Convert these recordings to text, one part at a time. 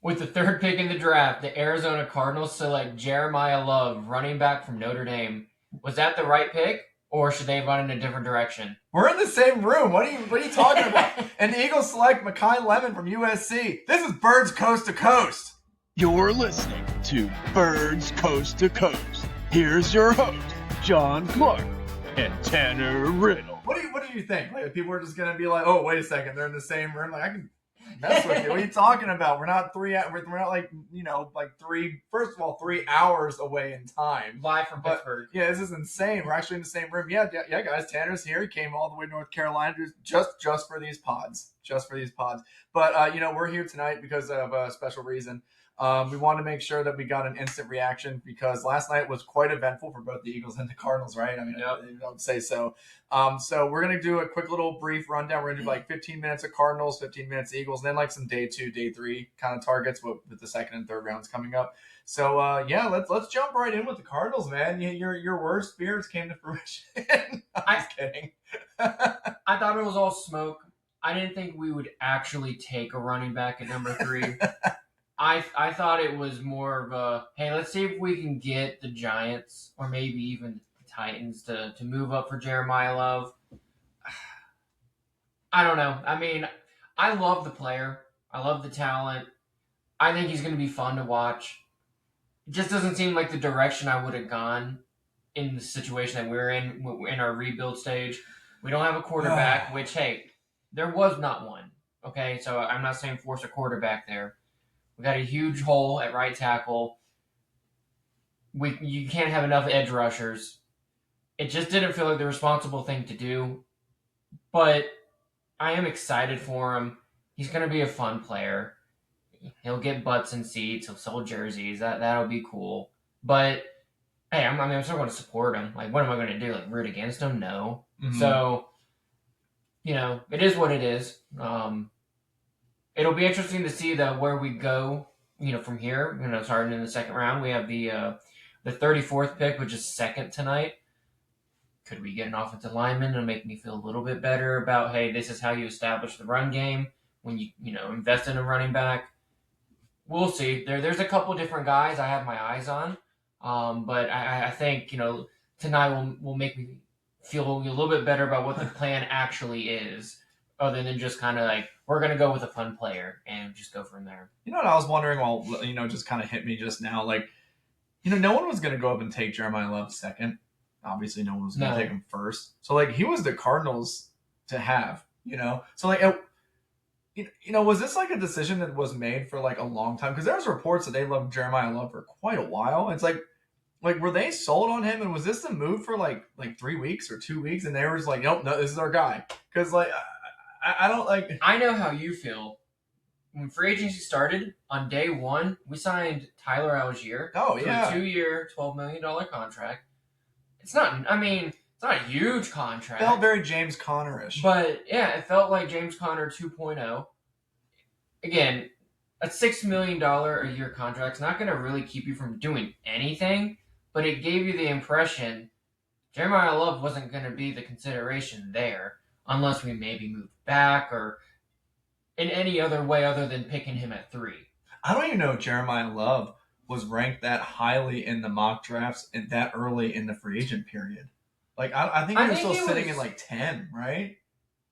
With the third pick in the draft, the Arizona Cardinals select Jeremiah Love, running back from Notre Dame. Was that the right pick, or should they have gone in a different direction? We're in the same room. What are you talking about? And the Eagles select Makai Lemon from USC. This is Birds Coast to Coast. You're listening to Birds Coast to Coast. Here's your host, John Clark and Tanner Riddle. What do you think? Like, people are just gonna be like, "Oh, wait a second, they're in the same room." Like, I can mess with you. What are you talking about? We're not like first of all, 3 hours away in time. Live from Pittsburgh. Yeah, this is insane. We're actually in the same room. Yeah, guys. Tanner's here. He came all the way to North Carolina just for these pods. But we're here tonight because of a special reason. We wanted to make sure that we got an instant reaction because last night was quite eventful for both the Eagles and the Cardinals, right? I mean, I would say so. So we're going to do a quick little brief rundown. We're going to do like 15 minutes of Cardinals, 15 minutes of Eagles, and then like some day 2, day 3 kind of targets with the second and third rounds coming up. So, let's jump right in with the Cardinals, man. Your worst fears came to fruition. I'm just kidding. I thought it was all smoke. I didn't think we would actually take a running back at number 3. I thought it was more of a, hey, let's see if we can get the Giants or maybe even the Titans to move up for Jeremiah Love. I don't know. I mean, I love the player. I love the talent. I think he's going to be fun to watch. It just doesn't seem like the direction I would have gone in the situation that we're in our rebuild stage. We don't have a quarterback, which, hey, there was not one. Okay, so I'm not saying force a quarterback there. We got a huge hole at right tackle. You can't have enough edge rushers. It just didn't feel like the responsible thing to do. But I am excited for him. He's going to be a fun player. He'll get butts and seats. He'll sell jerseys. That'll be cool. But hey, I'm still going to support him. Like, what am I going to do? Like, root against him? No. Mm-hmm. So, it is what it is. It'll be interesting to see where we go, from here. Starting in the second round, we have the 34th pick, which is second tonight. Could we get an offensive lineman to make me feel a little bit better about, hey, this is how you establish the run game when you invest in a running back? We'll see. There's a couple different guys I have my eyes on, but I think tonight will make me feel a little bit better about what the plan actually is, other than just kind of like, we're going to go with a fun player and just go from there. You know what I was wondering? Well, just kind of hit me just now. Like, no one was going to go up and take Jeremiah Love second. Obviously, no one was going to take him first. So, like, he was the Cardinals to have, So, like, was this like a decision that was made for like a long time? Because there was reports that they loved Jeremiah Love for quite a while. It's like, were they sold on him? And was this the move for like 3 weeks or 2 weeks? And they were just like, nope, no, this is our guy. Because, like, I don't like. I know how you feel. When free agency started, on day 1, we signed Tyler Algier for a 2-year, $12 million contract. It's not a huge contract. It felt very James Conner-ish. But, yeah, it felt like James Conner 2.0. Again, a $6 million a year contract's not going to really keep you from doing anything, but it gave you the impression Jeremiah Love wasn't going to be the consideration there unless we maybe moved back or in any other way other than picking him at 3. I don't even know if Jeremiah Love was ranked that highly in the mock drafts and that early in the free agent period. Like, I think he was still sitting in like 10, right?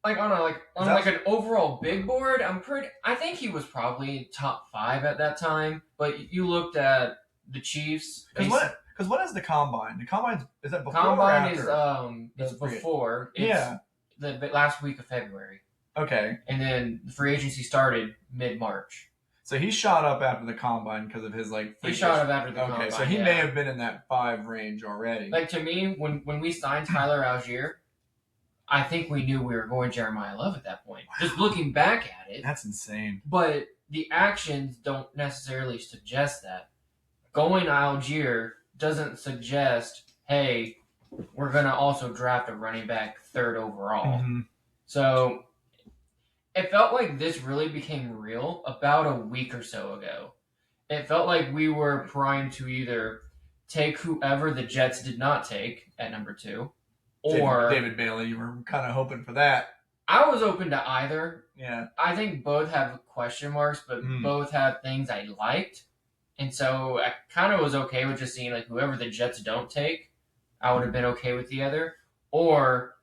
Like, I don't know, on an overall big board, I think he was probably top 5 at that time. But you looked at the Chiefs. Because what is the combine? The combine is that before combine or after? Is before. It's the last week of February. Okay. And then the free agency started mid-March. So he shot up after the combine because of his He shot up after the combine. Okay, so he may have been in that 5 range already. Like, to me, when we signed Tyler Algier, I think we knew we were going Jeremiah Love at that point. Wow. Just looking back at it. That's insane. But the actions don't necessarily suggest that. Going Algier doesn't suggest, hey, we're going to also draft a running back 3rd overall. Mm-hmm. So it felt like this really became real about a week or so ago. It felt like we were primed to either take whoever the Jets did not take at number 2, or David Bailey. You were kind of hoping for that. I was open to either. Yeah. I think both have question marks, but both have things I liked. And so I kind of was okay with just seeing like whoever the Jets don't take, I would have been okay with the other, or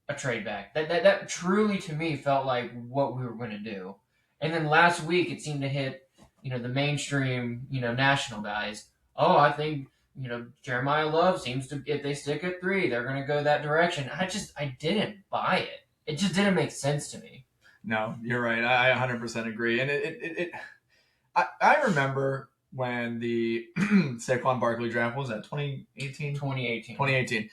a trade back. That truly to me felt like what we were going to do. And then last week it seemed to hit, the mainstream, national guys. Oh, I think Jeremiah Love seems to, if they stick at 3, they're going to go that direction. I didn't buy it. It just didn't make sense to me. No, you're right. I 100% agree. And I remember when the Saquon Barkley draft, what was that, 2018? 2018. 2018.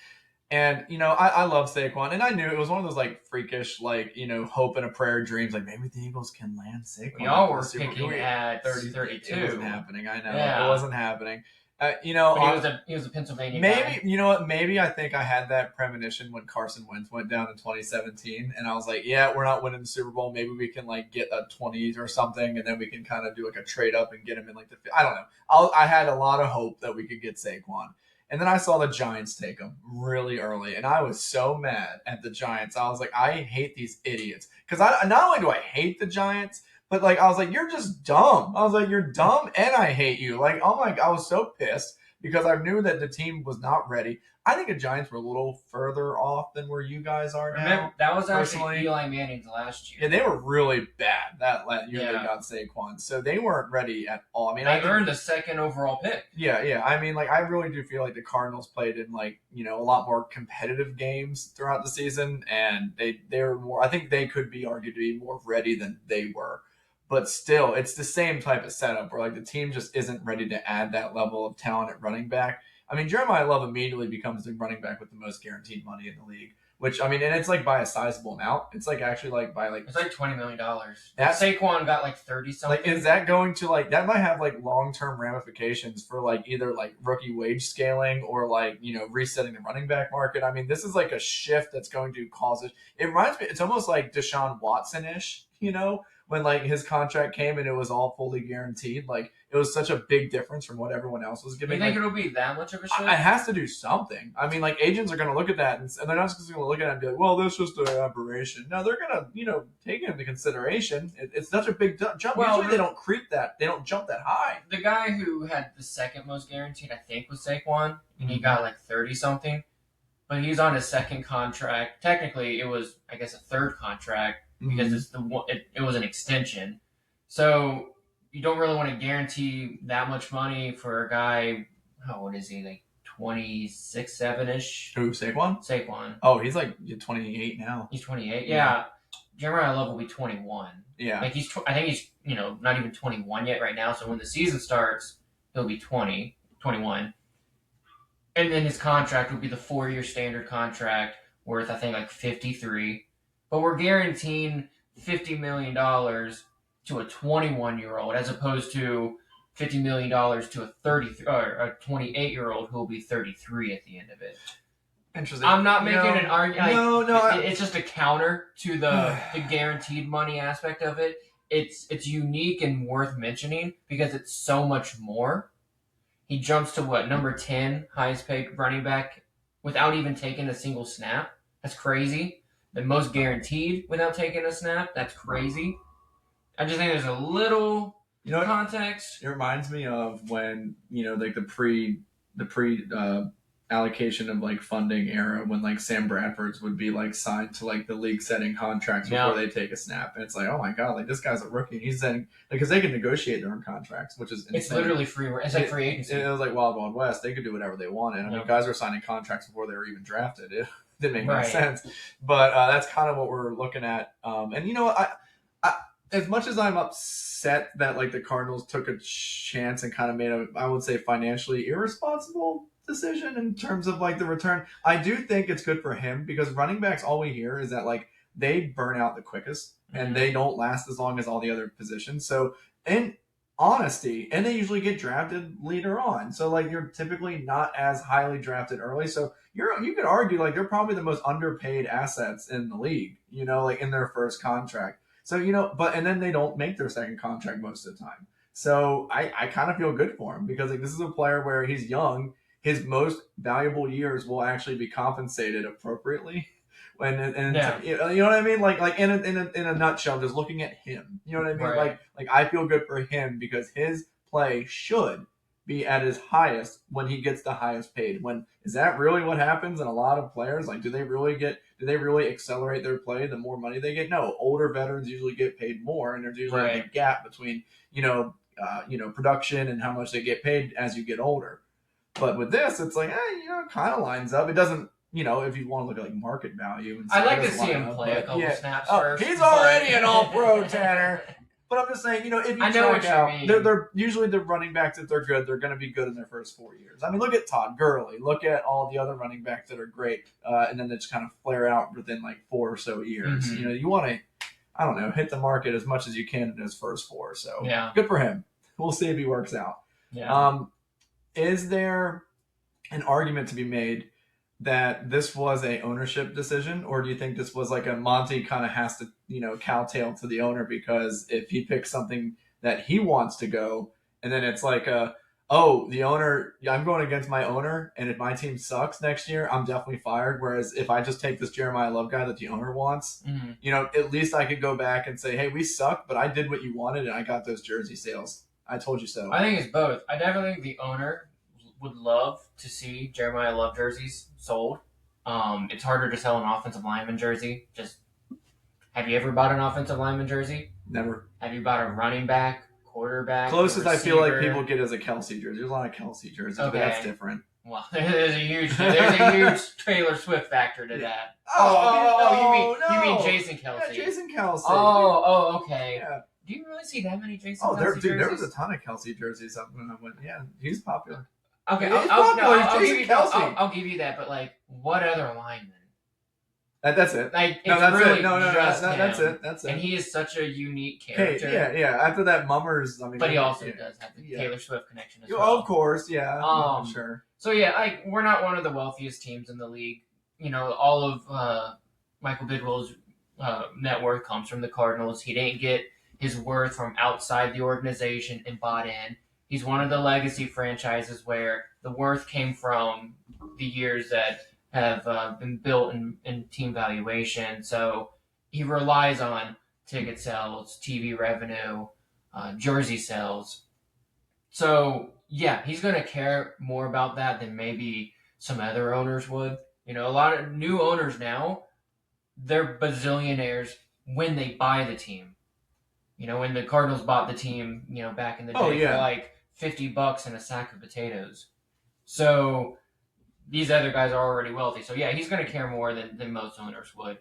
And, I love Saquon. And I knew it was one of those, like, freakish, like, hope and a prayer dreams. Like, maybe the Eagles can land Saquon. We all were picking at 32. It wasn't happening. I know. Yeah. It wasn't happening. But he was a Pennsylvania maybe, guy. You know what? Maybe I think I had that premonition when Carson Wentz went down in 2017. And I was like, yeah, we're not winning the Super Bowl. Maybe we can, like, get a 20s or something. And then we can kind of do, like, a trade up and get him in, like, I don't know. I had a lot of hope that we could get Saquon. And then I saw the Giants take him really early, and I was so mad at the Giants. I was like, I hate these idiots. Because not only do I hate the Giants, but like I was like, you're just dumb. I was like, you're dumb, and I hate you. Like, oh my, I was so pissed because I knew that the team was not ready. I think the Giants were a little further off than where you guys are now. Remember, that was actually personally. Eli Manning's last year. Yeah, they were really bad that year they got Saquon. So they weren't ready at all. I mean, they earned the 2nd overall pick. Yeah. I mean, like, I really do feel like the Cardinals played in, like, a lot more competitive games throughout the season, and they were more. I think they could be argued to be more ready than they were. But still, it's the same type of setup where, like, the team just isn't ready to add that level of talent at running back. I mean, Jeremiah Love immediately becomes the running back with the most guaranteed money in the league. Which, I mean, and it's like by a sizable amount. It's like actually like by like... It's like $20 million. Saquon got like 30 something. Like, is that going to like... That might have like long-term ramifications for like either like rookie wage scaling or like, resetting the running back market. I mean, this is like a shift that's going to cause it. It reminds me... It's almost like Deshaun Watson-ish, when like his contract came and it was all fully guaranteed. Like, it was such a big difference from what everyone else was giving. You think it'll be that much of a shift? It has to do something. I mean, like, agents are going to look at that and they're not just going to look at it and be like, well, that's just an aberration. No, they're going to, take it into consideration. It's such a big jump. Well, usually they don't creep that. They don't jump that high. The guy who had the 2nd most guaranteed, I think, was Saquon, and he got like 30 something. But he's on his 2nd contract. Technically, it was, I guess, a 3rd contract because it was an extension. So you don't really want to guarantee that much money for a guy. How old is he? Like 26, 7-ish. Who, Saquon? Saquon. Oh, he's like 28 now. He's 28. Yeah. Jeremiah Love will be 21. Yeah. Like I think he's not even 21 yet right now. So when the season starts, he'll be 20, 21. And then his contract will be the 4-year standard contract worth, I think, like 53. But we're guaranteeing $50 million to a 21-year-old as opposed to $50 million to a 33 or a 28-year-old who will be 33 at the end of it. Interesting. I'm not making an argument. No. It's just a counter to the guaranteed money aspect of it. It's unique and worth mentioning because it's so much more. He jumps to number 10 highest paid running back without even taking a single snap. That's crazy. The most guaranteed without taking a snap. That's crazy. I just think there's a little context. It reminds me of when like the pre allocation of like funding era when like Sam Bradford's would be like signed to like the league setting contracts before they take a snap, and it's like, oh my god, like this guy's a rookie and he's then because they can negotiate their own contracts, which is insane. It's literally free. It's like free agency. It was like Wild West. They could do whatever they wanted. I mean, guys were signing contracts before they were even drafted. It didn't make any sense, but that's kind of what we're looking at. And I as much as I'm upset that like the Cardinals took a chance and kind of made I would say financially irresponsible decision in terms of like the return, I do think it's good for him because running backs, all we hear is that like they burn out the quickest and they don't last as long as all the other positions. So in honesty, and they usually get drafted later on. So like you're typically not as highly drafted early. So you could argue like they're probably the most underpaid assets in the league, like in their first contract. So, and then they don't make their second contract most of the time. So I kind of feel good for him because like this is a player where he's young. His most valuable years will actually be compensated appropriately You know what I mean? Like in a nutshell, just looking at him. You know what I mean? Right. Like I feel good for him because his play should be at his highest when he gets the highest paid. When is that really what happens in a lot of players? Like, do they really accelerate their play the more money they get? No, older veterans usually get paid more, and there's usually a big gap between production and how much they get paid as you get older. But with this, it's like, it kind of lines up. It doesn't, if you want to look at like market value. And I'd like to see him play a couple snaps first. He's already an all-pro, Tanner. But I'm just saying, if you check out, they're usually the running backs, if they're good, they're going to be good in their first 4 years. I mean, look at Todd Gurley. Look at all the other running backs that are great, and then they just kind of flare out within like 4 or so years. Mm-hmm. You want to, I don't know, hit the market as much as you can in his first 4. So good for him. We'll see if he works out. Yeah. Is there an argument to be made that this was a ownership decision, or do you think this was like a Monty kind of has to, cowtail to the owner because if he picks something that he wants to go, and then it's like the owner, I'm going against my owner, and if my team sucks next year, I'm definitely fired. Whereas if I just take this Jeremiah Love guy that the owner wants, at least I could go back and say, hey, we suck, but I did what you wanted, and I got those jersey sales. I told you so. I think it's both. I definitely think the owner would love to see Jeremiah Love jerseys sold. It's harder to sell an offensive lineman jersey. Have you ever bought an offensive lineman jersey? Never. Have you bought a running back, quarterback? Closest I feel like people get is a Kelsey jersey. There's a lot of Kelsey jerseys, but that's different. Well, there's a huge Taylor Swift factor to that. You mean Jason Kelsey? Yeah, Jason Kelsey. Okay. Yeah. Do you really see that many Jason Kelsey jerseys? There was a ton of Kelsey jerseys up when I went. Yeah, he's popular. Okay, I'll give you that, but like, what other lineman? That's it. Like, that's really it. No, that's it. That's it. And he is such a unique character. Hey, yeah. After that, Mummers. I mean, but he also does have the Taylor Swift connection as well. Of course, yeah. Sure. So yeah, we're not one of the wealthiest teams in the league. All of Michael Bidwell's net worth comes from the Cardinals. He didn't get his worth from outside the organization and bought in. He's one of the legacy franchises where the worth came from the years that have been built in team valuation. So he relies on ticket sales, TV revenue, jersey sales. So yeah, he's going to care more about that than maybe some other owners would. A lot of new owners now, they're bazillionaires when they buy the team. When the Cardinals bought the team, back in the day for like $50 and a sack of potatoes. So these other guys are already wealthy. So yeah, he's going to care more than most owners would.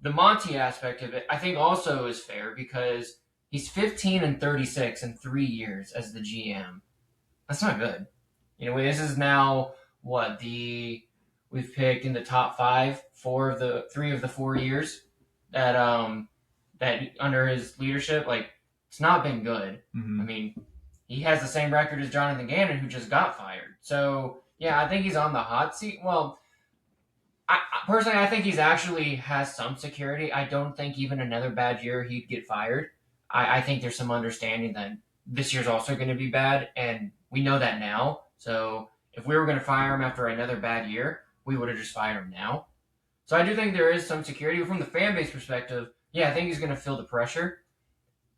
The Monty aspect of it, I think also is fair because he's 15-36 in 3 years as the GM. That's not good. This is now we've picked in the top 5, 3 of the 4 years that under his leadership, like, it's not been good. Mm-hmm. I mean, he has the same record as Jonathan Gannon, who just got fired. So yeah, I think he's on the hot seat. Well, I personally, I think he's actually has some security. I don't think even another bad year he'd get fired. I think there's some understanding that this year's also going to be bad, and we know that now. So if we were going to fire him after another bad year, we would have just fired him now. So I do think there is some security. But from the fan base perspective, yeah, I think he's going to feel the pressure.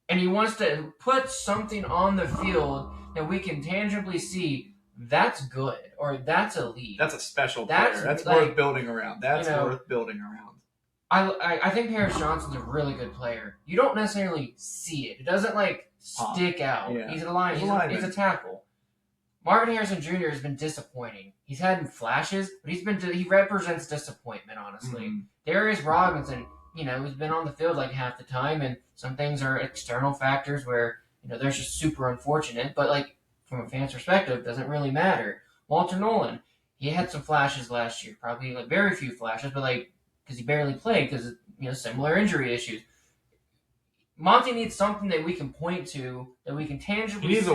And he wants to put something on the field that we can tangibly see that's good or that's elite. That's a special player. That's worth building around. Worth building around. I think Paris Johnson's a really good player. You don't necessarily see it. It doesn't stick out. Yeah. He's a lineman. He's a tackle. Marvin Harrison Jr. has been disappointing. He's had flashes, but he represents disappointment, honestly. Mm-hmm. Darius Robinson, he's been on the field like half the time, and some things are external factors where, they're just super unfortunate, but from a fan's perspective, it doesn't really matter. Walter Nolan, he had some flashes last year, probably very few flashes, but because he barely played because of, similar injury issues. Monty needs something that we can point to, that we can tangibly He needs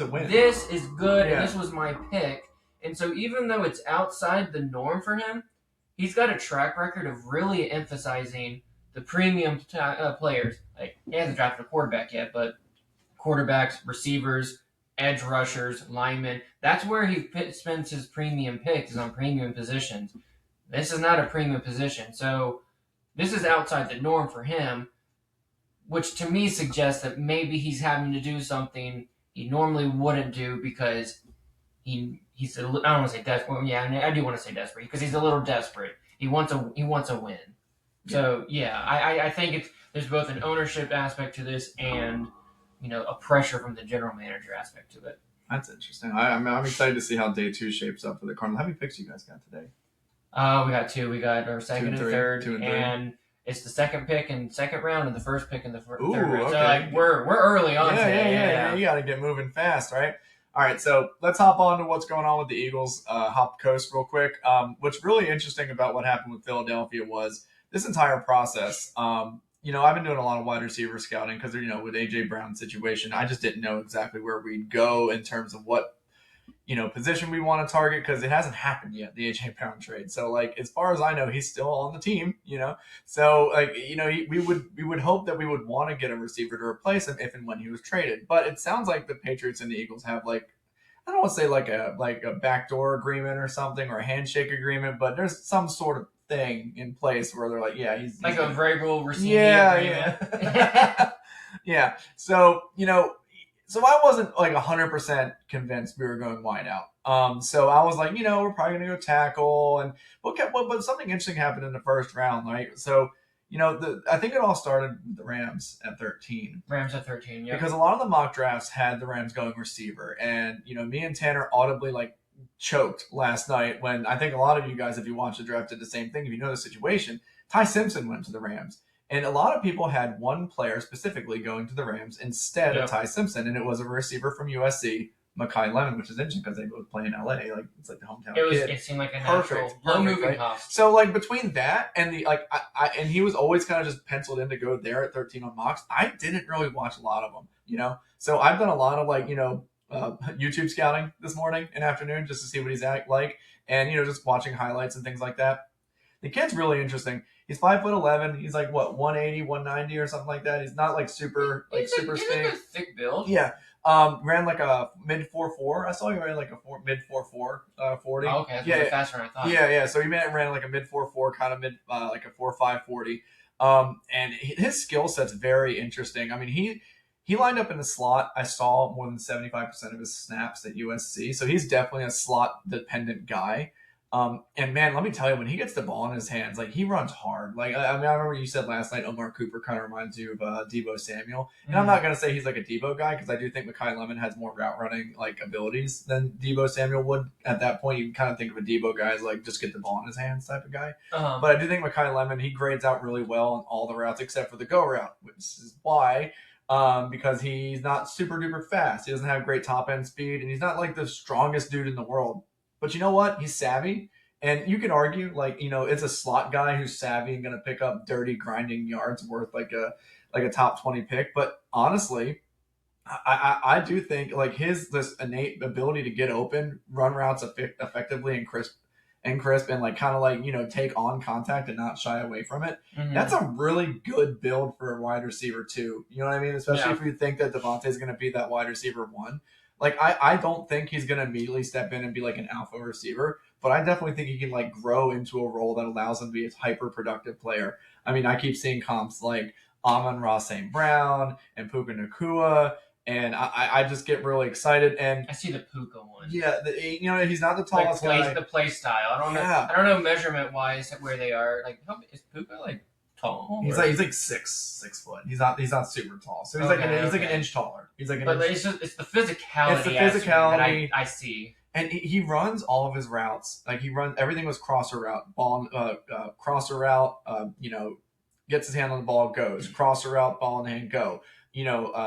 a win. This is good, and this was my pick. And so even though it's outside the norm for him, he's got a track record of really emphasizing the premium players. He hasn't drafted a quarterback yet, but quarterbacks, receivers, edge rushers, linemen, that's where he spends his premium picks, is on premium positions. This is not a premium position. So this is outside the norm for him, which to me suggests that maybe he's having to do something he normally wouldn't do because he's I don't want to say desperate. Yeah, I do want to say desperate because he's a little desperate. He wants a win. So yeah, I think there's both an ownership aspect to this and a pressure from the general manager aspect to it. That's interesting. I'm excited to see how day 2 shapes up for the Cardinals. How many picks you guys got today? We got two. We got our second and third, and it's the second pick in second round and the first pick in the third round. Okay. So like we're early on today. Yeah. You got to get moving fast, right? All right, so let's hop on to what's going on with the Eagles. Hop coast real quick. What's really interesting about what happened with Philadelphia was this entire process. I've been doing a lot of wide receiver scouting because, with AJ Brown's situation, I just didn't know exactly where we'd go in terms of what position we want to target because it hasn't happened yet, the AJ Brown trade. So like as far as I know, he's still on the team, So like we would hope that we would want to get a receiver to replace him if and when he was traded. But it sounds like the Patriots and the Eagles have like I don't want to say like a backdoor agreement or something or a handshake agreement, but there's some sort of thing in place where they're like, yeah, he's like a variable receiver. Yeah. Yeah. So, so I wasn't like 100% convinced we were going wide out. So I was like, we're probably going to go tackle. And but something interesting happened in the first round, right? So, I think it all started with the Rams at 13. Rams at 13, yeah. Because a lot of the mock drafts had the Rams going receiver. And, me and Tanner audibly like choked last night when I think a lot of you guys, if you watched the draft, did the same thing. If you know the situation, Ty Simpson went to the Rams. And a lot of people had one player specifically going to the Rams instead of Ty Simpson, and it was a receiver from USC, Makai Lemon, which is interesting because they both play in LA. Like it's like the hometown kid. It seemed like a natural low-moving right? cost. So like between that and the and he was always kind of just penciled in to go there at 13 on mocks. I didn't really watch a lot of them, So I've done a lot of YouTube scouting this morning and afternoon just to see what he's like, and just watching highlights and things like that. The kid's really interesting. He's 5'11". He's like what 180, 190 or something like that. He's not like super super skinny. He's like a thick build. Yeah. Ran like a mid 4.4. I saw he ran like a mid 4.4 40. Oh, okay, that's faster than I thought. Yeah. So he ran like a mid 4.4, kind of mid like a 4.5 40. And his skill set's very interesting. I mean, he lined up in the slot. I saw more than 75% of his snaps at USC. So he's definitely a slot dependent guy. And man, let me tell you, when he gets the ball in his hands, like he runs hard. Like I remember you said last night, Omar Cooper kind of reminds you of Deebo Samuel. And I'm not gonna say he's like a Deebo guy because I do think Makai Lemon has more route running like abilities than Deebo Samuel would. At that point, you can kind of think of a Deebo guy as like just get the ball in his hands type of guy. But I do think Makai Lemon, he grades out really well on all the routes except for the go route, which is why. Because he's not super duper fast. He doesn't have great top end speed, and he's not like the strongest dude in the world. But you know what? He's savvy. And you can argue, like, it's a slot guy who's savvy and going to pick up dirty, grinding yards worth like a top 20 pick. But honestly, I do think like this innate ability to get open, run routes effectively and crisp, and like kind of like take on contact and not shy away from it. Mm-hmm. That's a really good build for a wide receiver too. You know what I mean? Especially if you think that Devontae's going to be that wide receiver one. Like I don't think he's going to immediately step in and be like an alpha receiver, but I definitely think he can like grow into a role that allows him to be a hyper productive player. I mean, I keep seeing comps like Amon-Ra St. Brown and Puka Nacua. And I just get really excited, and I see the Puka one. Yeah, he's not the tallest guy. The play style. I don't know measurement wise where they are. Like, is Puka like tall? He's like 6 foot. He's not super tall. So he's like an inch taller. He's like but it's the physicality. It's the physicality that I see. And he runs all of his routes. Like everything was crosser route, ball, crosser route. Gets his hand on the ball, goes crosser route, ball in the hand, go.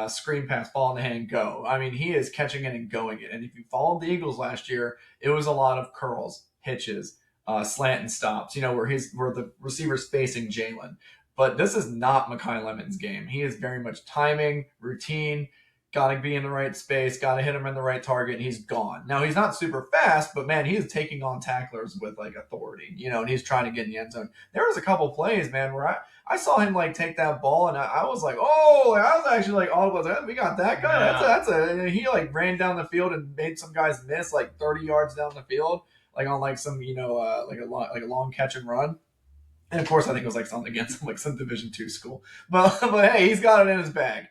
Screen pass, ball in the hand, go. I mean, he is catching it and going it. And if you followed the Eagles last year, it was a lot of curls, hitches, slant and stops, where the receiver's facing Jalen. But this is not Makai Lemon's game. He is very much timing, routine, got to be in the right space, got to hit him in the right target, and he's gone. Now, he's not super fast, but man, he is taking on tacklers with like authority, and he's trying to get in the end zone. There was a couple plays, man, where I saw him like take that ball, and I was like, oh, I was actually like, all of us, we got that guy. Yeah. He like ran down the field and made some guys miss like 30 yards down the field. like on like some like a long catch and run. And of course, I think it was like something against like some Division two school. But hey, he's got it in his bag.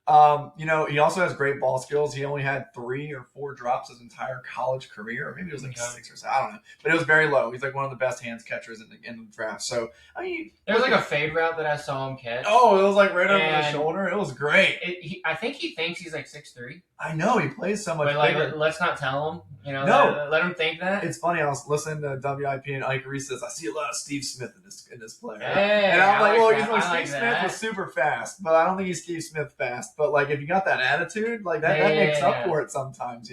He also has great ball skills. He only had 3 or 4 drops his entire college career, or maybe it was like 6 or 7. I don't know, but it was very low. He's like one of the best hands catchers in the draft. So I mean, there was like a fade route that I saw him catch. Oh, it was like right over the shoulder. It was great. I think he thinks he's like 6'3". I know he plays so much. But like, let's not tell him. No, let him think that. It's funny. I was listening to WIP and Ike Reese says, I see a lot of Steve Smith in this player. Hey, and I'm like, well, he's like Steve Smith was super fast, but I don't think he's Steve Smith fast. But like, if you got that attitude, like that makes up for it sometimes,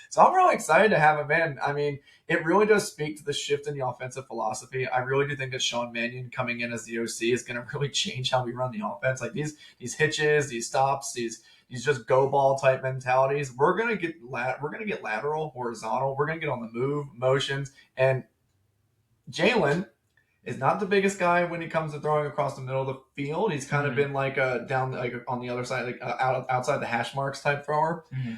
So I'm really excited to have him in. I mean, it really does speak to the shift in the offensive philosophy. I really do think that Sean Mannion coming in as the OC is going to really change how we run the offense. Like these hitches, these stops, these just go ball type mentalities. We're gonna get lateral, horizontal. We're gonna get on the move, motions, and Jalen is not the biggest guy when he comes to throwing across the middle of the field. He's kind of been like down like on the other side, like outside the hash marks type thrower. Mm-hmm.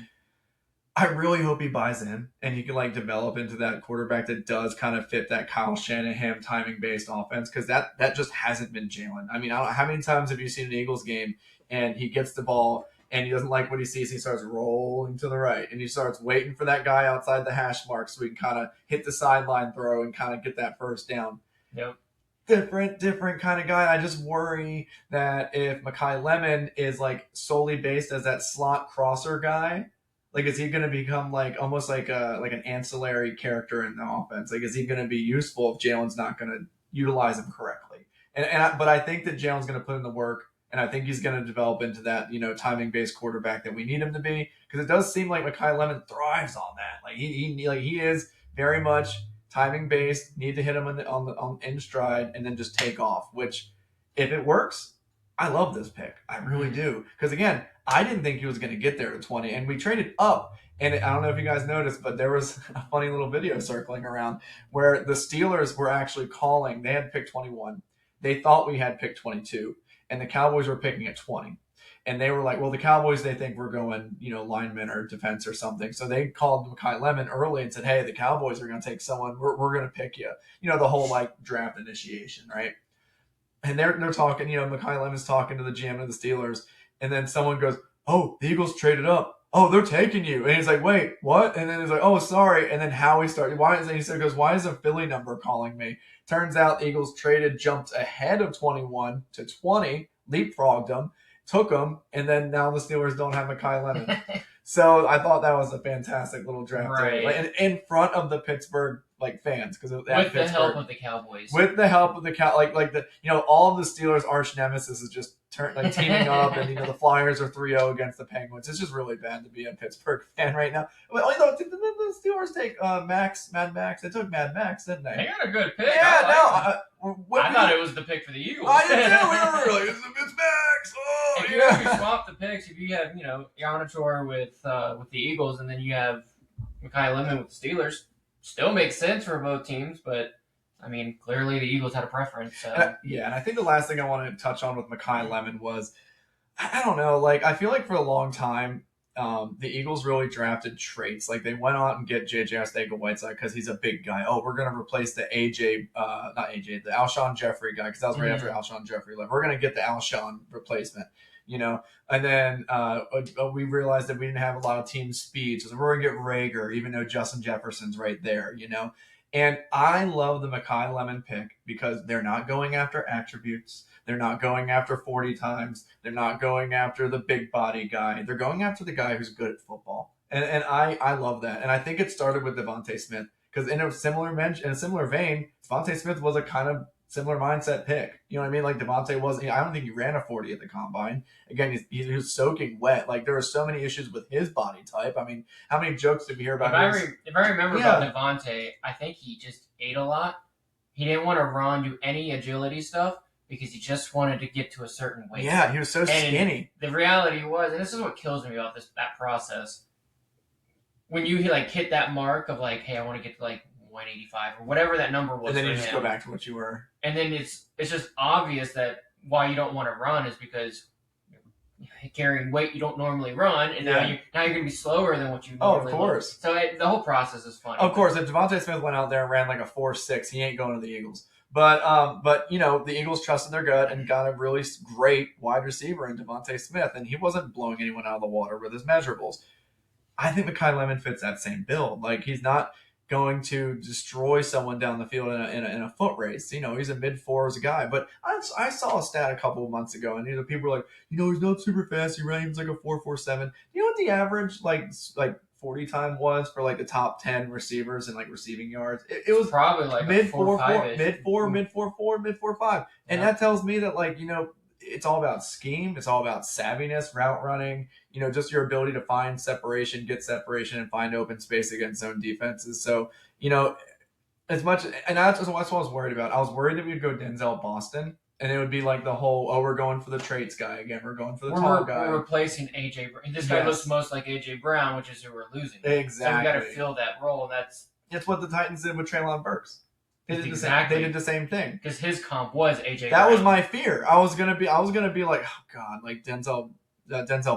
I really hope he buys in and he can like develop into that quarterback that does kind of fit that Kyle Shanahan timing based offense, because that just hasn't been Jalen. I mean, how many times have you seen an Eagles game and he gets the ball and he doesn't like what he sees, he starts rolling to the right and he starts waiting for that guy outside the hash mark so he can kind of hit the sideline throw and kind of get that first down. Yep. Different kind of guy. I just worry that if Makai Lemon is like solely based as that slot crosser guy, like is he going to become like almost like an ancillary character in the offense? Like is he going to be useful if Jalen's not going to utilize him correctly? But I think that Jalen's going to put in the work. And I think he's going to develop into that, timing-based quarterback that we need him to be, because it does seem like Makai Lemon thrives on that. Like he is very much timing-based. Need to hit him in stride and then just take off. Which, if it works, I love this pick. I really do. Because again, I didn't think he was going to get there to 20, and we traded up. And I don't know if you guys noticed, but there was a funny little video circling around where the Steelers were actually calling. They had pick 21. They thought we had pick 22. And the Cowboys were picking at 20. And they were like, well, the Cowboys, they think we're going, lineman or defense or something. So they called Makai Lemon early and said, hey, the Cowboys are going to take someone. We're going to pick you. The whole like draft initiation, right? And they're talking, Makai Lemon's talking to the GM of the Steelers. And then someone goes, oh, the Eagles traded up. Oh, they're taking you. And he's like, wait, what? And then he's like, oh, sorry. And then Howie started, why is a Philly number calling me? Turns out the Eagles jumped ahead of 21 to 20, leapfrogged them, took them, and then now the Steelers don't have Makai Lemon. So I thought that was a fantastic little draft. Right. Like, in front of the Pittsburgh fans, because with the help of the Cowboys. With the help of the all of the Steelers' arch nemesis is just teaming up, and the Flyers are 3-0 against the Penguins. It's just really bad to be a Pittsburgh fan right now. Well, did the Steelers take Mad Max? They took Mad Max, didn't they? They got a good pick. Yeah, I thought it was the pick for the Eagles. I did too. We were like, it's Max. Oh, if you have swap the picks, if you have Yanator with the Eagles, and then you have Makai Lemon with the Steelers, still makes sense for both teams, but I mean, clearly the Eagles had a preference. So. And I think the last thing I wanted to touch on with Makai Lemon was, I don't know, like I feel like for a long time, the Eagles really drafted traits. Like they went out and get J.J. Arcega-Whiteside because he's a big guy. Oh, we're going to replace the the Alshon Jeffrey guy, because that was right after Alshon Jeffrey left. We're going to get the Alshon replacement. And then we realized that we didn't have a lot of team speed, so we're going to get Rager, even though Justin Jefferson's right there, And I love the Makai Lemon pick because they're not going after attributes. They're not going after 40 times. They're not going after the big body guy. They're going after the guy who's good at football. And I love that. And I think it started with Devontae Smith, because in a similar vein, Devontae Smith was a kind of similar mindset pick. You know what I mean? Like Devontae wasn't, I don't think he ran a 40 at the combine. Again, he was soaking wet. Like there are so many issues with his body type. I mean, how many jokes did we hear about if I remember about Devontae, I think he just ate a lot. He didn't want to run, do any agility stuff, because he just wanted to get to a certain weight. Yeah, he was so skinny. The reality was, and this is what kills me about that process, when you hit that mark of like, hey, I want to get to 185 or whatever that number was. And then you just go back to what you were. And then it's just obvious that why you don't want to run is because carrying weight you don't normally run, and now you're going to be slower than what you normally of course. Look. So the whole process is funny. Of course, if Devontae Smith went out there and ran like a 4.6, he ain't going to the Eagles. But you know, the Eagles trusted their gut and got a really great wide receiver in Devontae Smith, and he wasn't blowing anyone out of the water with his measurables. I think Makai Lemon fits that same bill. Like, he's not going to destroy someone down the field in a foot race. You know, he's a mid-4s guy. But I saw a stat a couple of months ago, and people were like, you know, he's not super fast. He runs like a 4.47. You know what the average like 40 time was for like the top 10 receivers and like receiving yards? It was probably like mid 4.4, mid 4.4, mid 4.5. And that tells me that, like, you know, it's all about scheme. It's all about savviness, route running, you know, just your ability to find separation, get separation, and find open space against zone defenses. So, you know, as much, and that's what I was worried about. I was worried that we'd go Denzel Boston, and it would be like the whole, oh, we're going for the traits guy again. We're going for the tall guy. We're replacing A.J. Brown. This guy looks most like A.J. Brown, which is who we're losing. Exactly. So we got to fill that role, and that's what the Titans did with Treylon Burks. They did the same thing. Because his comp was AJ. That was my fear. I was gonna be like, oh god, like Denzel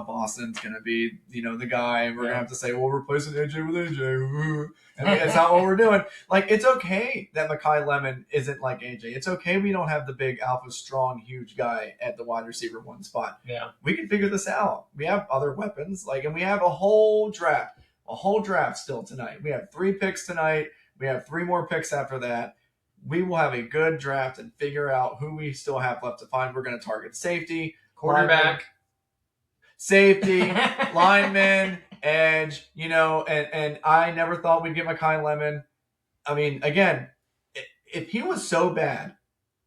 Boston's gonna be, you know, the guy, and we're gonna have to say, well, we're replacing AJ with AJ. And it's not what we're doing. Like, it's okay that Makai Lemon isn't like AJ. It's okay we don't have the big alpha strong huge guy at the wide receiver 1 spot. Yeah. We can figure this out. We have other weapons, and we have a whole draft still tonight. We have 3 picks tonight. We have 3 more picks after that. We will have a good draft and figure out who we still have left to find. We're going to target safety, quarterback, safety, lineman, edge, you know, and I never thought we'd get Makai Lemon. I mean, again, if he was so bad,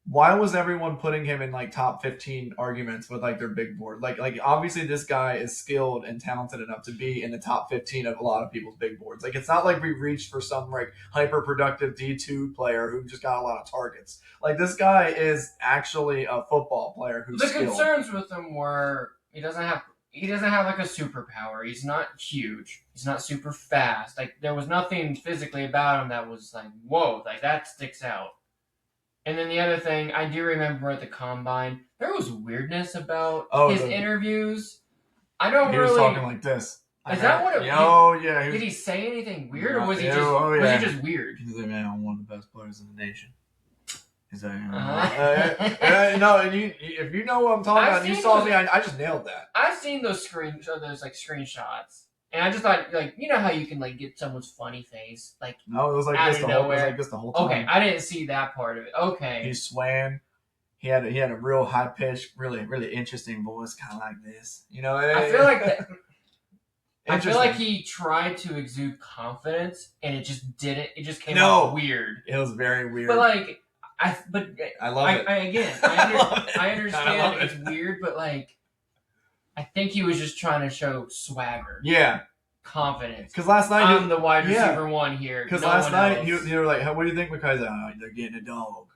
why was everyone putting him in like top 15 arguments with like their big board? Like obviously this guy is skilled and talented enough to be in the top 15 of a lot of people's big boards. Like, it's not like we reached for some like hyper productive D2 player who just got a lot of targets. Like, this guy is actually a football player who's skilled. Concerns with him were he doesn't have like a superpower. He's not huge. He's not super fast. Like, there was nothing physically about him that was like, whoa, like that sticks out. And then the other thing, I do remember at the Combine, there was weirdness about his interviews. I don't really... He was talking like this. Is that what it was? Yeah. Did he say anything weird, or was he just weird? He's like, man, I'm one of the best players in the nation. He's like, no, and if you know what I'm talking about, you saw me, I just nailed that. I've seen those screenshots. And I just thought, like, you know how you can like get someone's funny face, like, no, it was like this the whole time. Okay, I didn't see that part of it. Okay, he swam. He had a real high pitched, really really interesting voice, kind of like this. You know, I feel like that. I feel like he tried to exude confidence, and it just didn't. It just came out weird. It was very weird. But like, I love it. I understand it's weird, but like, I think he was just trying to show swagger. Yeah. Confidence. Because last night... I'm the wide receiver 1 here. Because last night, you were like, what do you think? Makai's like, oh, they're getting a dog.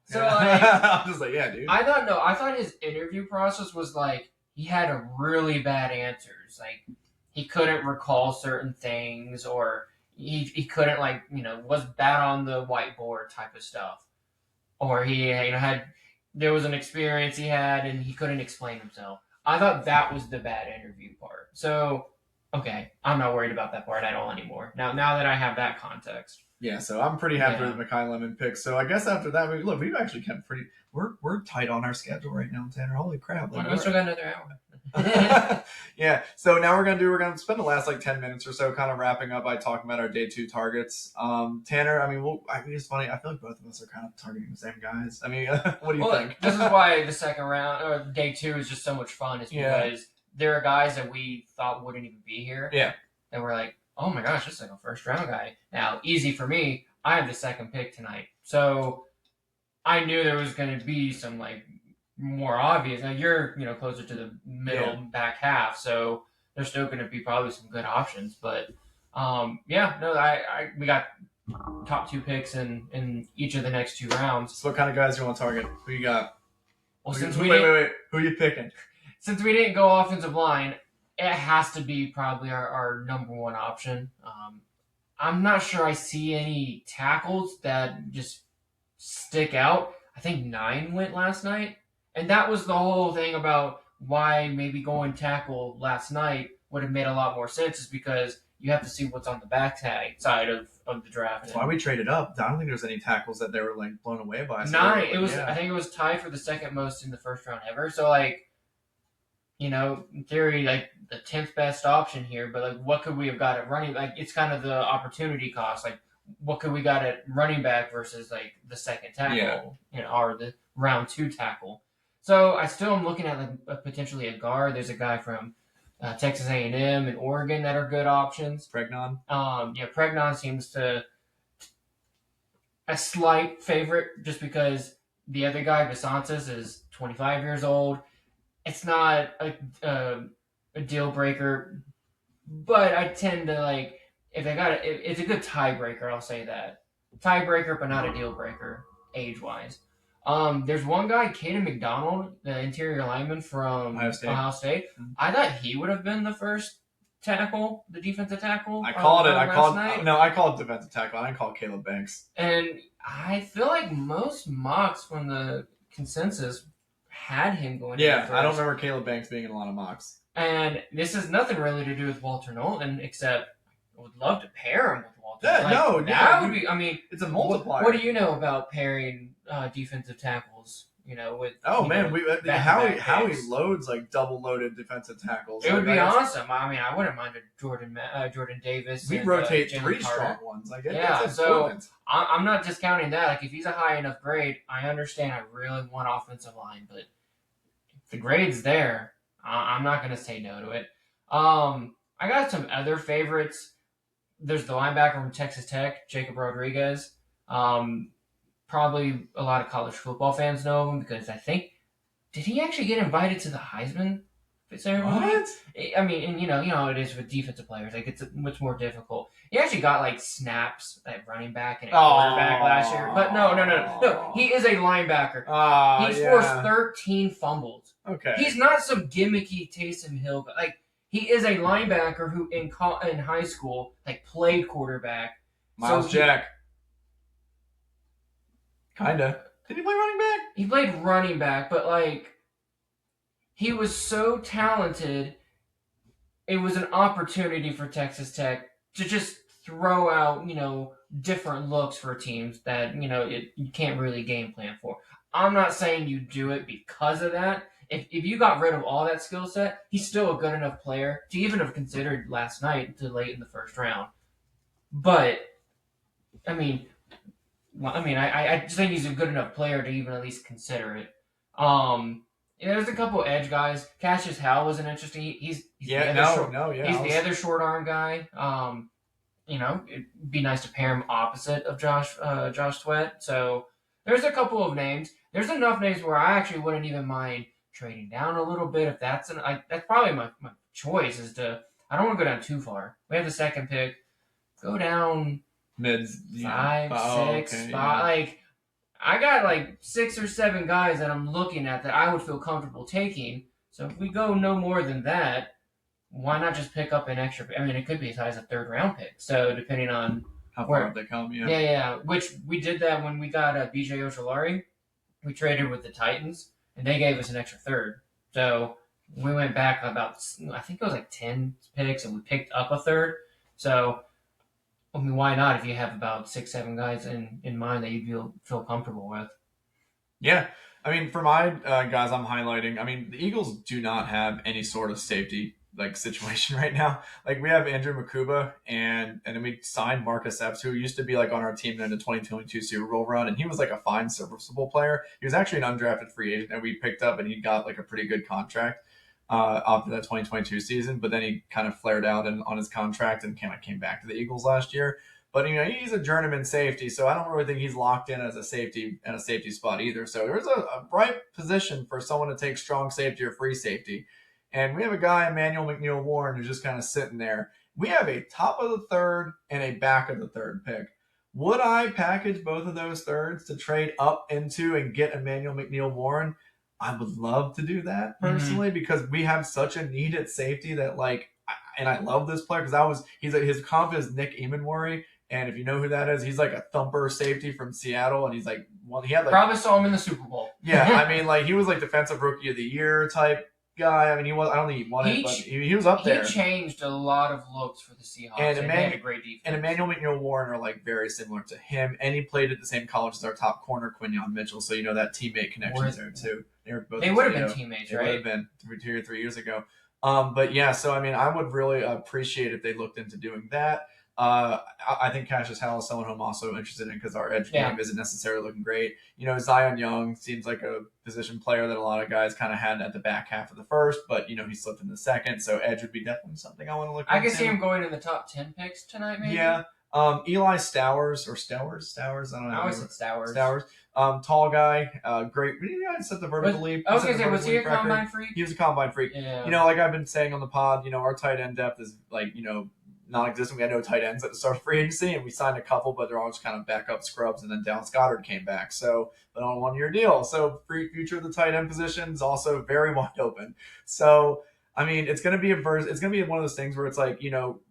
So, like, I'm just like, yeah, dude. I thought his interview process was like, he had a really bad answers. Like, he couldn't recall certain things, or he couldn't, like, you know, was bad on the whiteboard type of stuff. Or he, you know, there was an experience he had, and he couldn't explain himself. I thought that was the bad interview part. So, okay, I'm not worried about that part at all anymore. Now that I have that context. Yeah, so I'm pretty happy with the Makai Lemon pick. So I guess after that, we've actually kept pretty... We're tight on our schedule right now, Tanner. Holy crap. We still got another hour. Yeah, so now we're gonna spend the last like 10 minutes or so kind of wrapping up by talking about our day 2 targets. Tanner, I mean, it's funny. I feel like both of us are kind of targeting the same guys. I mean, what do you think? This is why the second round or day 2 is just so much fun. Is because there are guys that we thought wouldn't even be here. Yeah, and we're like, oh my gosh, this is like a first round guy. Now, easy for me. I have the second pick tonight, so I knew there was going to be some like more obvious. Now you're closer to the middle back half, so there's still going to be probably some good options. But we got top 2 picks in each of the next 2 rounds. So what kind of guys do you want to target? Who you got? Well, wait. Who are you picking? Since we didn't go offensive line, it has to be probably our number 1 option. I'm not sure I see any tackles that just stick out. I think 9 went last night. And that was the whole thing about why maybe going tackle last night would have made a lot more sense is because you have to see what's on the back side of the draft. That's why we traded up. I don't think there's any tackles that they were like blown away by. So Nine. like, It was. yeah. I think it was tied for the second most in the first round ever. So like, in theory, like the 10th best option here. But like, what could we have got at running? Like, it's kind of the opportunity cost. Like, what could we got at running back versus like the second tackle, or the round 2 tackle. So I still am looking at like potentially a guard. There's a guy from Texas A&M and Oregon that are good options. Pregnon. Pregnon seems to a slight favorite just because the other guy, Besances, is 25 years old. It's not a deal breaker, but I tend to like if they got it's a good tiebreaker. I'll say that tiebreaker, but not a deal breaker age wise. There's one guy, Caden McDonald, the interior lineman from Ohio State. I thought he would have been the first tackle, the defensive tackle. I called defensive tackle. I didn't call Caleb Banks. And I feel like most mocks from the consensus had him going. Yeah, I don't remember Caleb Banks being in a lot of mocks. And this has nothing really to do with Walter Knowlton, except I would love to pair him with Walter. Would be. I mean, it's a multiplier. What do you know about pairing defensive tackles? With how he loads like double loaded defensive tackles. It would be awesome. I mean, I wouldn't mind a Jordan Davis. We rotate 3 strong ones. I get so I'm not discounting that. Like if he's a high enough grade, I understand. I really want offensive line, but if the grade's there, I'm not going to say no to it. I got some other favorites. There's the linebacker from Texas Tech, Jacob Rodriguez. Probably a lot of college football fans know him because I think did he actually get invited to the Heisman ceremony? What? I mean, and you know how it is with defensive players. Like it's much more difficult. He actually got like snaps at running back and at quarterback last year. But no. He is a linebacker. He's forced 13 fumbles. Okay. He's not some gimmicky Taysom Hill. Like he is a linebacker who in high school like played quarterback. Miles Jack. Kinda. Did he play running back? He played running back, but like he was so talented. It was an opportunity for Texas Tech to just throw out, different looks for teams that, you can't really game plan for. I'm not saying you do it because of that. If you got rid of all that skill set, he's still a good enough player to even have considered last night to late in the first round. But, I just think he's a good enough player to even at least consider it. There's a couple edge guys. Cassius Howell was an interesting. He's the other short arm guy. It'd be nice to pair him opposite of Josh Sweat. So there's a couple of names. There's enough names where I actually wouldn't even mind trading down a little bit if that's that's probably my choice is to. I don't want to go down too far. We have the second pick. Go down. Mids 5, 6, 5. Like I got like 6 or 7 guys that I'm looking at that I would feel comfortable taking. So if we go no more than that, why not just pick up an extra? I mean, it could be as high as a 3rd round pick. So depending on how far they come, Which we did that when we got BJ Ojolari. We traded with the Titans, and they gave us an extra 3rd. So we went back about I think it was like 10 picks, and we picked up a 3rd. So. I mean, why not if you have about 6, 7 guys in mind that you feel comfortable with? Yeah. I mean, for my guys I'm highlighting, I mean, the Eagles do not have any sort of safety situation right now. Like we have Andrew Makuba and then we signed Marcus Epps, who used to be like on our team in the 2022 Super Bowl run, and he was like a fine serviceable player. He was actually an undrafted free agent that we picked up, and he got like a pretty good contract after that 2022 season, but then he kind of flared out on his contract and came back to the Eagles last year. But he's a journeyman safety, so I don't really think he's locked in as a safety spot either. So there's a bright position for someone to take strong safety or free safety. And we have a guy, Emmanuel McNeil-Warren, who's just kind of sitting there. We have a top of the 3rd and a back of the 3rd pick. Would I package both of those 3rds to trade up into and get Emmanuel McNeil-Warren? I would love to do that personally because we have such a need at safety that and I love this player because his comp is Nick Emanwari, and if you know who that is, he's like a thumper safety from Seattle, and he's he had probably saw him in the Super Bowl. Yeah, I mean he was like defensive rookie of the year type guy. I mean, I don't think he won it, but he was up there. He changed a lot of looks for the Seahawks, and they had a great defense. And Emmanuel McNeil-Warren are like very similar to him, and he played at the same college as our top corner, Quinyon Mitchell. So that teammate connection there too. They would have been teammates, right? They would have been 2 or 3 years ago. But yeah, so I mean, I would really appreciate if they looked into doing that. I think Cassius Howell is someone who I'm also interested in because our edge game isn't necessarily looking great. Zion Young seems like a position player that a lot of guys kind of had at the back half of the first, but he slipped in the second, so edge would be definitely something I want to look into. I can see him going in the top 10 picks tonight, maybe. Yeah. Eli Stowers or Stowers, I don't know. I always said Stowers. Tall guy, great. I said the vertical leap. I was going to say, was he a combine freak? He was a combine freak. Yeah. Like I've been saying on the pod, our tight end depth is like, non-existent. We had no tight ends at the start of free agency, and we signed a couple, but they're all just kind of backup scrubs. And then Dallas Goedert came back, but on a 1-year deal. So future of the tight end position is also very wide open. So I mean, it's going to be one of those things where it's like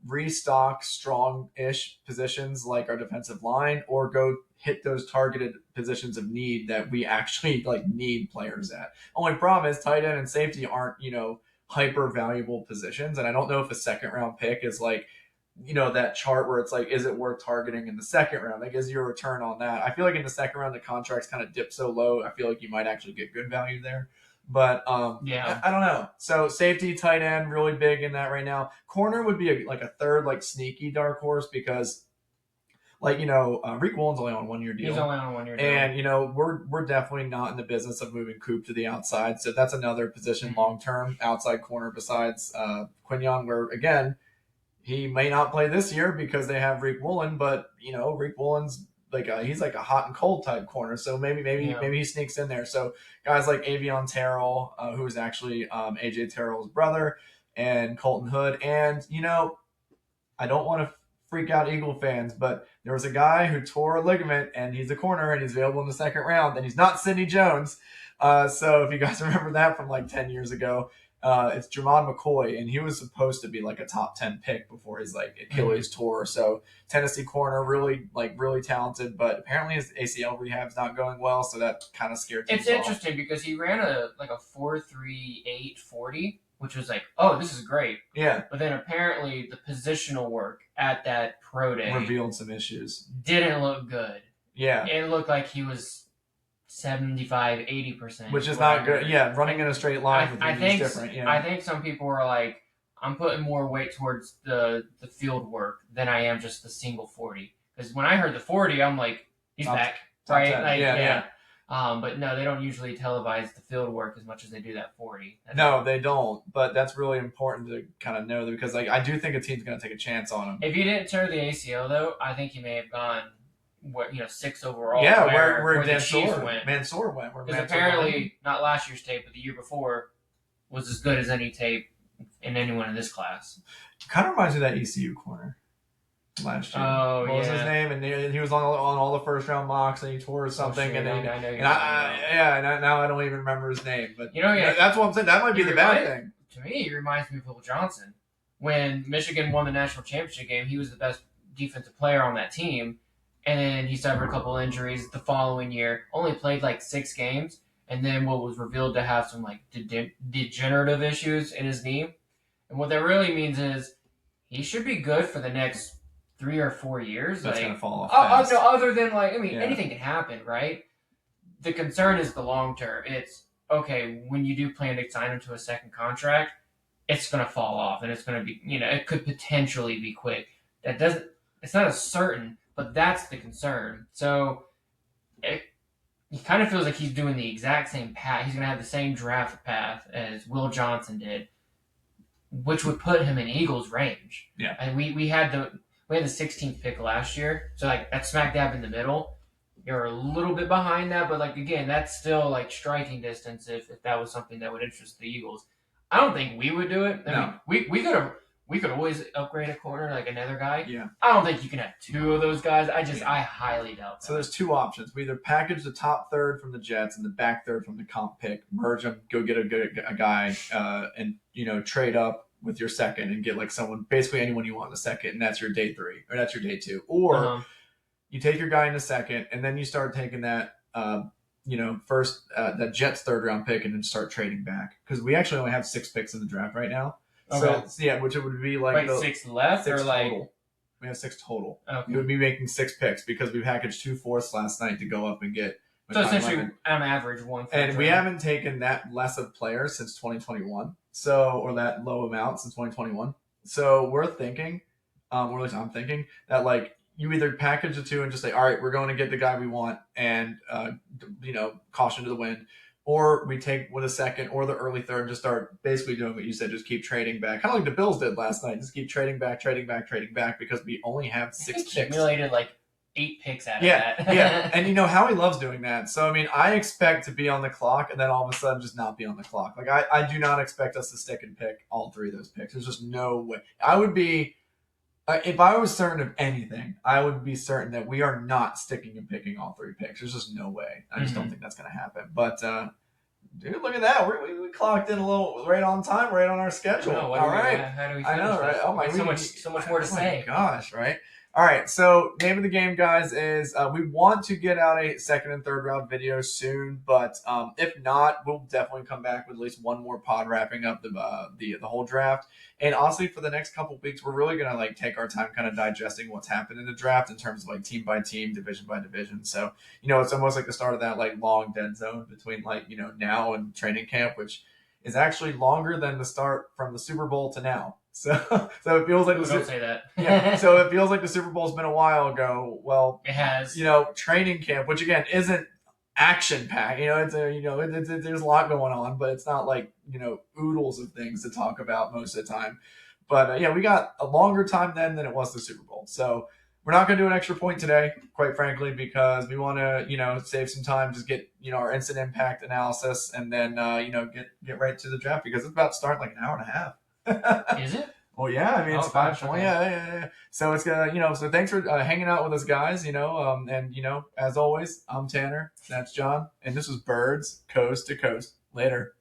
restock strong-ish positions like our defensive line, or go hit those targeted positions of need that we actually need players at. Only problem is tight end and safety aren't hyper valuable positions, and I don't know if a second round pick is that chart where it's like, is it worth targeting in the second round? That gives you a return on that. I feel like in the second round, the contracts kind of dip so low. I feel like you might actually get good value there. But I don't know. So safety, tight end, really big in that right now. Corner would be a third sneaky dark horse because Reek Woolen's only on a 1-year deal. He's only on a 1-year deal. And we're definitely not in the business of moving Coop to the outside. So that's another position long term outside corner besides Quinyon, where again, he may not play this year because they have Reek Woolen, but Reek Woolen's he's like a hot and cold type corner, so maybe he sneaks in there. So guys like Avion Terrell, who is actually AJ Terrell's brother, and Colton Hood, and I don't want to freak out Eagle fans, but there was a guy who tore a ligament, and he's a corner, and he's available in the second round, and he's not Sidney Jones. So if you guys remember that from 10 years ago. It's Jermon McCoy, and he was supposed to be a top 10 pick before his Achilles tore. So Tennessee corner, really talented, but apparently his ACL rehab's not going well, so that kind of scared me. It's interesting because he ran a 4.38 40, which was oh, this is great. Yeah. But then apparently the positional work at that pro day revealed some issues. Didn't look good. Yeah. It looked like he was 75-80%, which is not good. Yeah, running in a straight line with you is different. Yeah. I think some people were like, I'm putting more weight towards the field work than I am just the single 40. Because when I heard the 40, I'm like, he's back, right? 10. Yeah. But no, they don't usually televise the field work as much as they do that 40. No, they don't. But that's really important to kind of know, because I do think a team's going to take a chance on him. If he didn't tear the ACL though, I think he may have gone 6 overall. Yeah, where the Chiefs went. Mansour went. Because apparently, not last year's tape, but the year before, was as good as any tape in anyone in this class. Kind of reminds me of that ECU corner last year. Oh, what was his name? And he was on all the first round mocks, and he tore something. I know now I don't even remember his name. But yeah, that's what I'm saying. That might be the bad thing. To me, he reminds me of Will Johnson. When Michigan won the national championship game, he was the best defensive player on that team. And then he suffered a couple injuries the following year. Only played 6 games, and then was revealed to have some degenerative issues in his knee. And what that really means is he should be good for the next 3 or 4 years. That's gonna fall off fast. No, other than anything can happen, right? The concern is the long term. It's okay when you do plan to sign him to a second contract, it's gonna fall off, and it's gonna be it could potentially be quick. It's not as certain. But that's the concern. So he kind of feels like he's doing the exact same path. He's going to have the same draft path as Will Johnson did, which would put him in Eagles' range. Yeah. And we had the 16th pick last year, so that's smack dab in the middle. You're a little bit behind that, but again, that's still striking distance if that was something that would interest the Eagles. I don't think we would do it. I mean, we could always upgrade a corner another guy. Yeah. I don't think you can have 2 of those guys. I highly doubt that. So there's 2 options. We either package the top third from the Jets and the back third from the comp pick, merge them, go get a guy, and trade up with your second and get someone, basically anyone you want in the second, and that's your day 3 or that's your day 2. Or you take your guy in the second, and then you start taking that first that Jets third round pick and then start trading back because we actually only have 6 picks in the draft right now. Okay. So yeah, which it would be like Wait, 6 left 6 or like? total. We have 6 total. Okay. We would be making 6 picks because we packaged 2 fourths last night to go up and get. So essentially, on average, one. And we haven't taken that less of players since 2021. So, or that low amount since 2021. So we're thinking, or at least I'm thinking that like you either package the two and just say, all right, we're going to get the guy we want, and caution to the wind, or we take with a second or the early third and just start basically doing what you said, just keep trading back, kind of like the Bills did last night. Just keep trading back because we only have 6 picks. Accumulated like 8 picks out of that. Yeah, and Howie loves doing that. So I mean, I expect to be on the clock and then all of a sudden just not be on the clock. Like I do not expect us to stick and pick all 3 of those picks. There's just no way. I would be. If I was certain of anything, I would be certain that we are not sticking and picking all 3 picks. There's just no way. I just don't think that's going to happen. But, dude, look at that. We clocked in a little right on time, right on our schedule. All right. How do we finish I know, right? this? Oh, my, so much more to say. Oh, my gosh, right? All right, so name of the game, guys, is we want to get out a second and third round video soon, but if not, we'll definitely come back with at least one more pod wrapping up the whole draft. And honestly, for the next couple of weeks, we're really gonna like take our time, kind of digesting what's happened in the draft in terms of like team by team, division by division. So it's almost like the start of that like long dead zone between like now and training camp, which is actually longer than the start from the Super Bowl to now. So it feels like don't say that. Yeah. So it feels like the Super Bowl's been a while ago. Well, it has. Training camp, which again isn't action packed. It's there's a lot going on, but it's not like oodles of things to talk about most of the time. But we got a longer time then than it was the Super Bowl. So we're not going to do an extra point today, quite frankly, because we want to save some time, just get our instant impact analysis, and then get right to the draft because it's about to start in like an hour and a half. Is it? Well, yeah. I mean, it's 5:20. Okay. Yeah. So it's so thanks for hanging out with us, guys. And as always, I'm Tanner. That's John, and this was Birds Coast to Coast. Later.